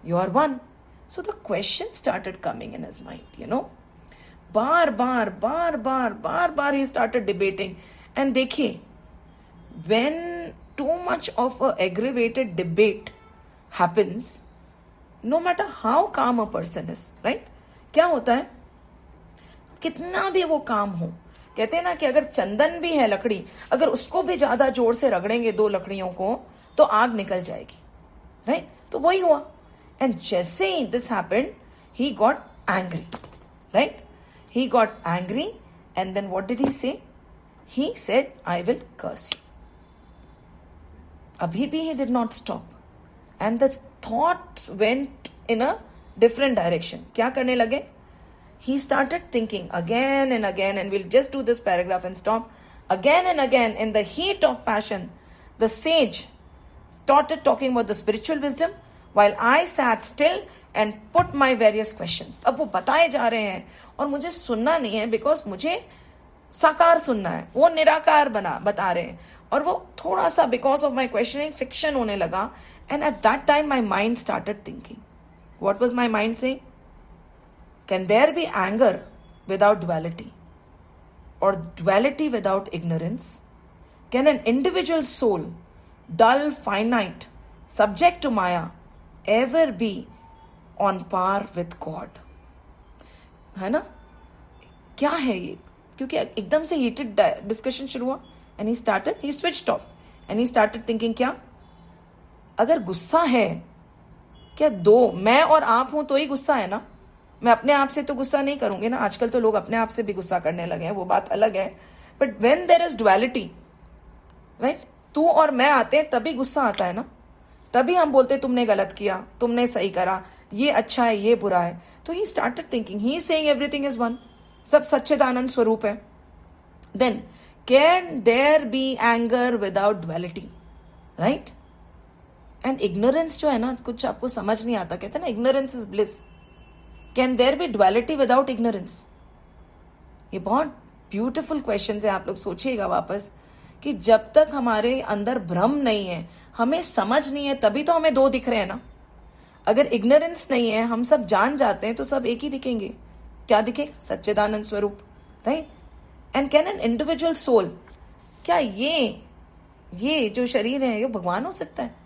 You are one. So the question started coming in his mind, bar bar he started debating. And देखिए, when too much of a aggravated debate happens, no matter how calm a person is, right? क्या होता है? कितना भी वो काम हो, कहते हैं ना कि अगर चंदन भी है लकड़ी, अगर उसको भी ज्यादा जोर से रगड़ेंगे दो लकड़ियों को तो आग निकल जाएगी, राइट? तो वही हुआ. एंड जैसे ही this happened, he got angry, right? He got angry and then what did he say? He said, I will curse you. अभी भी he did not stop. And the thought went in a different direction. क्या करने लगे? He started thinking again and again, and we'll just do this paragraph and stop. Again and again, in the heat of passion, the sage started talking about the spiritual wisdom while I sat still and put my various questions. अब वो बताए जा रहे हैं और मुझे सुनना नहीं है, because मुझे साकार सुनना है. वो निराकार बता रहे हैं और वो थोड़ा सा because of my questioning fiction होने लगा. And at that time my mind started thinking. What was my mind saying? Can there be anger without duality? Or duality without ignorance? Can an individual soul, dull, finite, subject to Maya, ever be on par with God? है ना? क्या है ये? क्योंकि एकदम से heated discussion शुरू हुआ. And he switched off. And he started thinking, क्या? अगर गुस्सा है, क्या दो मैं और आप हूं तो ही गुस्सा है ना? मैं अपने आप से तो गुस्सा नहीं करूंगी ना, आजकल तो लोग अपने आप से भी गुस्सा करने लगे हैं, वो बात अलग है। But when there is duality, right, तू और मैं आते हैं तभी गुस्सा आता है ना, तभी हम बोलते तुमने गलत किया, तुमने सही करा, ये अच्छा है, ये बुरा है। तो he started thinking, he saying everything is one, सब सच्चिदानंद स्वरूप है। Then can there be anger without duality, right? And ignorance जो है ना, कुछ आपको समझ नहीं आता, कहते हैं ना ignorance is bliss. Can there be duality without ignorance? ये बहुत ब्यूटिफुल क्वेश्चन है, आप लोग सोचिएगा वापस कि जब तक हमारे अंदर भ्रम नहीं है, हमें समझ नहीं है, तभी तो हमें दो दिख रहे हैं ना। अगर इग्नोरेंस नहीं है, हम सब जान जाते हैं, तो सब एक ही दिखेंगे। क्या दिखेगा? सच्चिदानंद स्वरूप, right? And can an individual soul, क्या ये जो शरीर है ये भगवान हो सकता है?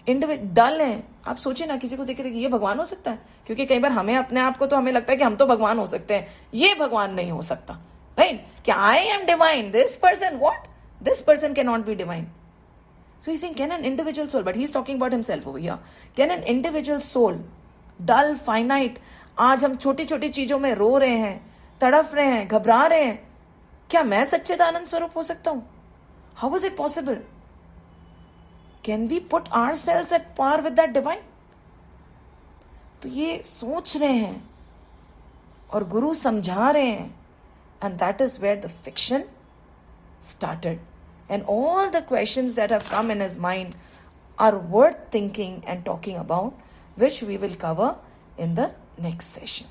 डल है, आप सोचिए ना, किसी को देख रहे कि ये भगवान हो सकता है? क्योंकि कई बार हमें अपने आप को तो हमें लगता है कि हम तो भगवान हो सकते हैं, ये भगवान नहीं हो सकता, राइट? क्या I am divine, this person what, this person can not be divine. So he's saying, can an individual soul, but he's talking about himself over here. Can an individual soul, dull, finite, आज हम छोटी छोटी चीजों में रो रहे हैं, तड़फ रहे हैं, घबरा रहे हैं, क्या मैं सच्चिदानंद स्वरूप हो सकता हूं? How is it possible? Can we put ourselves at par with that divine? तो ये सोच रहे हैं और गुरु समझा रहे हैं, and that is where the fiction started. And all the questions that have come in his mind are worth thinking and talking about, which we will cover in the next session.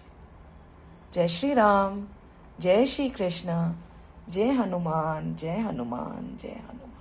Jai Shri Ram, Jai Shri Krishna, Jai Hanuman, Jai Hanuman, Jai Hanuman.